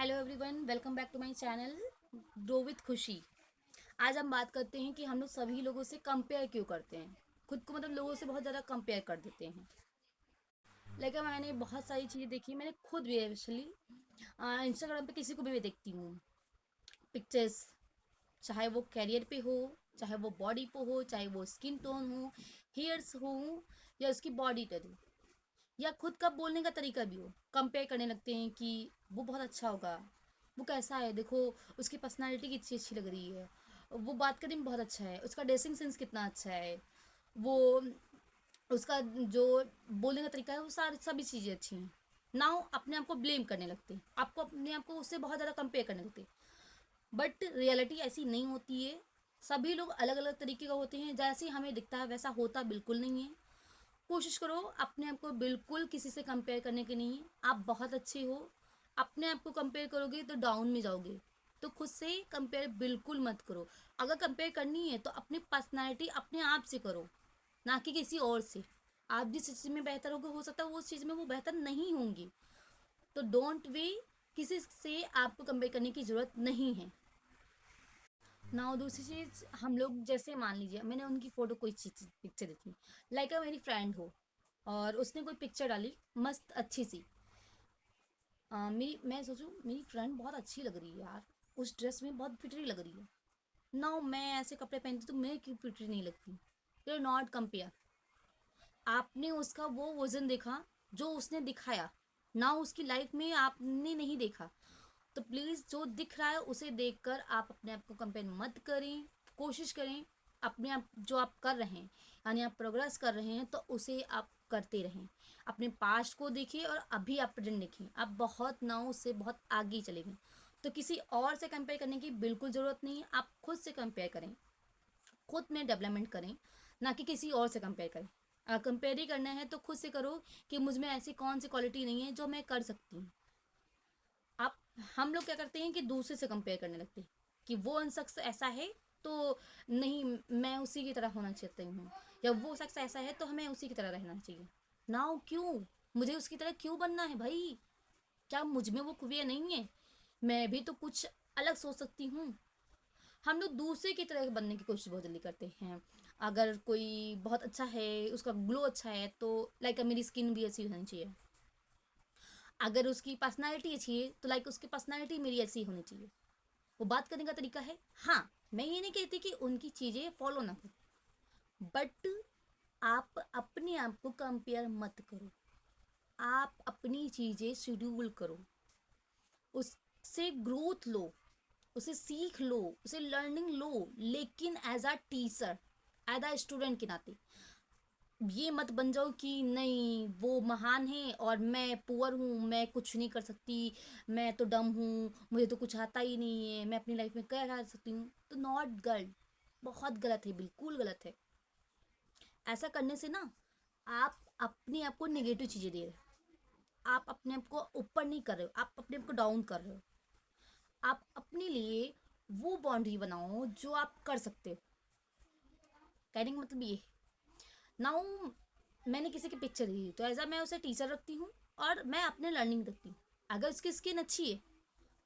Hello everyone, welcome back to my channel grow with Khushi. आज हम बात करते हैं कि हम लोग सभी लोगों से कंपेयर क्यों करते हैं। खुद को मतलब लोगों से बहुत ज़्यादा कंपेयर कर देते हैं। लेकिन मैंने बहुत सारी चीज़ें देखी, मैंने खुद भी एक्चुअली इंस्टाग्राम पे किसी को भी देखती हूँ पिक्चर्स, चाहे वो कैरियर पे हो, चाहे वो बॉडी पे हो, चाहे वो स्किन टोन हो, हेयर्स हो, या उसकी बॉडी टाइप हो, या खुद का बोलने का तरीका भी हो। कंपेयर करने लगते हैं कि वो बहुत अच्छा होगा, वो कैसा है, देखो उसकी पर्सनालिटी कितनी अच्छी लग रही है, वो बात करने में बहुत अच्छा है, उसका ड्रेसिंग सेंस कितना अच्छा है, वो उसका जो बोलने का तरीका है, वो सारी सभी चीज़ें अच्छी हैं। नाउ अपने आप को ब्लेम करने लगते हैं, आपको अपने आप को उससे बहुत ज़्यादा कंपेयर करने लगते हैं। बट रियलिटी ऐसी नहीं होती है। सभी लोग अलग अलग तरीके का होते हैं, जैसे हमें दिखता है वैसा होता बिल्कुल नहीं है। कोशिश करो अपने आप को बिल्कुल किसी से कंपेयर करने की नहीं है। आप बहुत अच्छे हो, अपने आप को कंपेयर करोगे तो डाउन में जाओगे। तो खुद से कंपेयर बिल्कुल मत करो। अगर कंपेयर करनी है तो अपनी पर्सनालिटी अपने आप से करो, ना कि किसी और से। आप जिस चीज़ में बेहतर होगे, हो सकता है वो उस चीज़ में वो बेहतर नहीं होंगी। तो डोंट वे, किसी से आपको कंपेयर करने की ज़रूरत नहीं है। ना दूसरी चीज़, हम लोग जैसे मान लीजिए मैंने उनकी फ़ोटो कोई चीज़ पिक्चर देखी, लाइक मेरी फ्रेंड हो और उसने कोई पिक्चर डाली मस्त अच्छी सी। मेरी मैं सोचूं मेरी फ्रेंड बहुत अच्छी लग रही है यार, उस ड्रेस में बहुत फिटरी लग रही है। ना मैं ऐसे कपड़े पहनती तो मैं क्यों फिटरी नहीं लगती। You not compare. आपने उसका वो वजन देखा जो उसने दिखाया, ना उसकी लाइफ में आपने नहीं देखा। तो प्लीज़ जो दिख रहा है उसे देखकर आप अपने आप को कंपेयर मत करें। कोशिश करें अपने आप जो आप कर रहे हैं, यानी आप प्रोग्रेस कर रहे हैं, तो उसे आप करते रहें। अपने पास्ट को देखिए और अभी आप प्रेजेंट देखिए, आप बहुत ना उससे बहुत आगे चले गए। तो किसी और से कंपेयर करने की बिल्कुल ज़रूरत नहीं है। आप खुद से कंपेयर करें, खुद में डेवलपमेंट करें, ना कि किसी और से कंपेयर करें। कंपेयर ही करना है तो खुद से करो कि मुझ में ऐसी कौन सी क्वालिटी नहीं है जो मैं कर सकती हूँ। आप हम लोग क्या करते हैं कि दूसरे से कंपेयर करने लगते हैं कि वो शख्स ऐसा है तो नहीं, मैं उसी की तरह होना चाहती हूँ, या वो शख्स ऐसा है तो हमें उसी की तरह रहना चाहिए। नाउ क्यों, मुझे उसकी तरह क्यों बनना है भाई? क्या मुझ में वो खूबियाँ नहीं है? मैं भी तो कुछ अलग सोच सकती हूँ। हम लोग दूसरे की तरह बनने की कोशिश बहुत जल्दी करते हैं। अगर कोई बहुत अच्छा है, उसका ग्लो अच्छा है, तो लाइक मेरी स्किन भी ऐसी होनी चाहिए। अगर उसकी पर्सनालिटी अच्छी है तो लाइक उसकी पर्सनालिटी मेरी ऐसी होनी चाहिए। वो बात करने का तरीका है। हाँ, मैं ये नहीं कहती कि उनकी चीज़ें फॉलो ना करो, बट आप अपने आप को कंपेयर मत करो। आप अपनी चीज़ें शेड्यूल करो, उससे ग्रोथ लो, उसे सीख लो, उसे लर्निंग लो, लेकिन as a teacher, as a student के नाते। ये मत बन जाओ कि नहीं वो महान है और मैं पुअर हूँ, मैं कुछ नहीं कर सकती, मैं तो डम हूँ, मुझे तो कुछ आता ही नहीं है, मैं अपनी लाइफ में क्या कर सकती हूँ। तो नॉट गर्ल, बहुत गलत है, बिल्कुल गलत है। ऐसा करने से ना आप अपने आप को नेगेटिव चीज़ें दे रहे हो। आप अपने आप को ऊपर नहीं कर रहे हो, आप अपने आप को डाउन कर रहे हो। आप अपने लिए वो बाउंड्री बनाओ जो आप कर सकते हो। कहने का मतलब ये नाउ, मैंने किसी की पिक्चर दी तो ऐसा मैं उसे टीचर रखती हूँ और मैं अपने लर्निंग रखती हूँ। अगर उसकी स्किन अच्छी है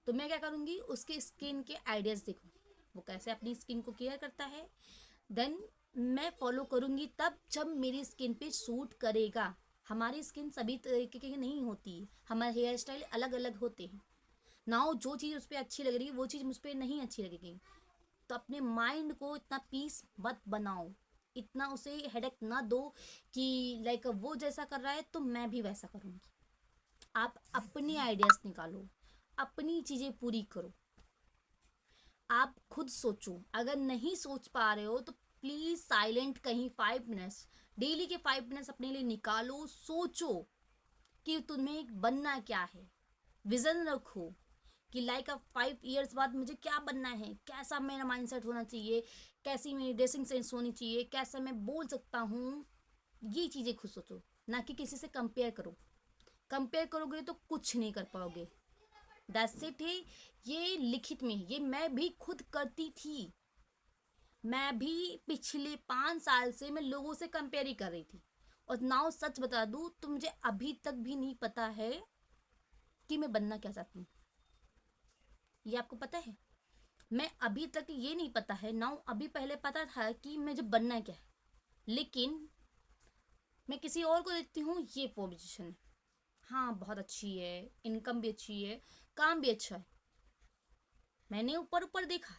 तो मैं क्या करूँगी, उसके स्किन के आइडियाज़ देखूँ, वो कैसे अपनी स्किन को केयर करता है, देन मैं फॉलो करूँगी तब जब मेरी स्किन पे सूट करेगा। हमारी स्किन सभी तरीके की नहीं होती है, हमारे हेयर स्टाइल अलग अलग होते हैं। नाउ जो चीज़ उस पर अच्छी लग रही है वो चीज़ मुझ पर नहीं अच्छी लगेगी। तो अपने माइंड को इतना पीस मत बनाओ, इतना उसे हेडेक ना दो कि लाइक वो जैसा कर रहा है तो मैं भी वैसा करूँगी। आप अपनी आइडियाज़ निकालो, अपनी चीज़ें पूरी करो। आप खुद सोचो, अगर नहीं सोच पा रहे हो तो प्लीज़ साइलेंट कहीं 5 मिनट्स, डेली के 5 मिनट्स अपने लिए निकालो। सोचो कि तुम्हें बनना क्या है, विज़न रखो कि लाइक अब 5 ईयर्स बाद मुझे क्या बनना है, कैसा मेरा माइंडसेट होना चाहिए, कैसी मेरी ड्रेसिंग सेंस होनी चाहिए, कैसा मैं बोल सकता हूँ। ये चीज़ें खुद सोचो, ना कि किसी से कंपेयर करो। कंपेयर करोगे तो कुछ नहीं कर पाओगे। दैट्स इट है। ये लिखित में है, ये मैं भी खुद करती थी। मैं भी पिछले 5 साल से मैं लोगों से कंपेयर ही कर रही थी। और नाउ सच बता दूँ तो मुझे अभी तक भी नहीं पता है कि मैं बनना क्या चाहती हूँ। ये आपको पता है? मैं अभी तक ये नहीं पता है ना, अभी पहले पता था कि मुझे बनना क्या है, लेकिन मैं किसी और को देखती हूँ ये पोजीशन है, हाँ बहुत अच्छी है, इनकम भी अच्छी है, काम भी अच्छा है। मैंने ऊपर ऊपर देखा,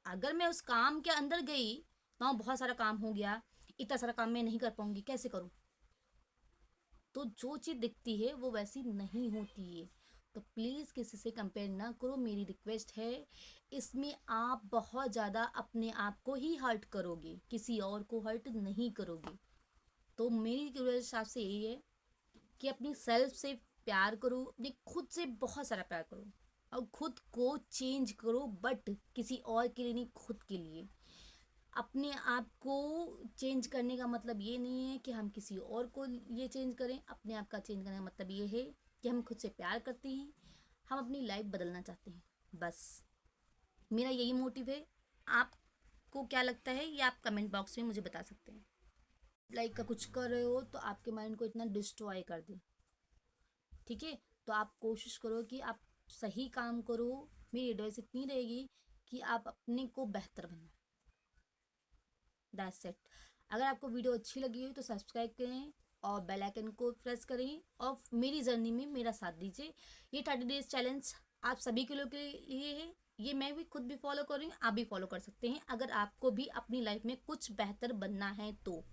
अगर मैं उस काम के अंदर गई तो वहाँ बहुत सारा काम हो गया, इतना सारा काम मैं नहीं कर पाऊंगी, कैसे करूँ? तो जो चीज़ दिखती है वो वैसी नहीं होती है। तो प्लीज़ किसी से कंपेयर ना करो, मेरी रिक्वेस्ट है। इसमें आप बहुत ज़्यादा अपने आप को ही हर्ट करोगे, किसी और को हर्ट नहीं करोगे। तो मेरी रिक्वेस्ट आपसे यही है कि अपनी सेल्फ से प्यार करो, अपने खुद से बहुत सारा प्यार करो, और खुद को चेंज करो, बट किसी और के लिए नहीं, खुद के लिए। अपने आप को चेंज करने का मतलब ये नहीं है कि हम किसी और को ये चेंज करें, अपने आप का चेंज करने का मतलब ये है कि हम खुद से प्यार करते हैं, हम अपनी लाइफ बदलना चाहते हैं, बस मेरा यही मोटिव है। आपको क्या लगता है ये आप कमेंट बॉक्स में मुझे बता सकते हैं। लाइक का कुछ कर रहे हो तो आपके माइंड को इतना डिस्ट्रॉय कर दे, ठीक है? तो आप कोशिश करो कि आप सही काम करो। मेरी एडवाइस इतनी रहेगी कि आप अपने को बेहतर बनाओ, दैट्स इट। अगर आपको वीडियो अच्छी लगी हो तो सब्सक्राइब करें और बेल आइकन को प्रेस करें, और मेरी जर्नी में मेरा साथ दीजिए। ये 30 डेज चैलेंज आप सभी के लोग के लिए है, ये मैं भी खुद भी फॉलो कर रही हूँ, आप भी फॉलो कर सकते हैं अगर आपको भी अपनी लाइफ में कुछ बेहतर बनना है तो।